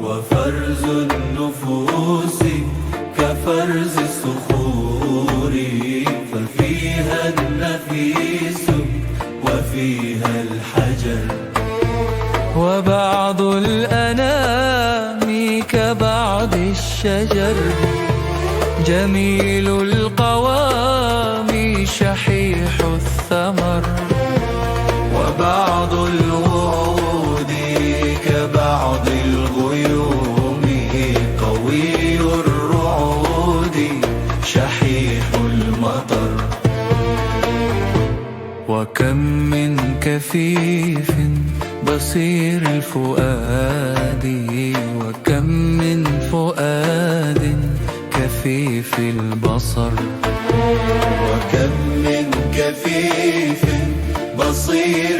وفرز النفوس كفرز الصخور، ففيها النفيس وفيها الحجر. وبعض الأنام كبعض الشجر، جميل القوام شحيح الثمر. وبعض الوعود كبعض الغيوم، قوي الرعود شحيح المطر. وكم من كفيف بصير الفؤاد، وكم من فؤاد كفيف البصر. وكم من كفيف بصير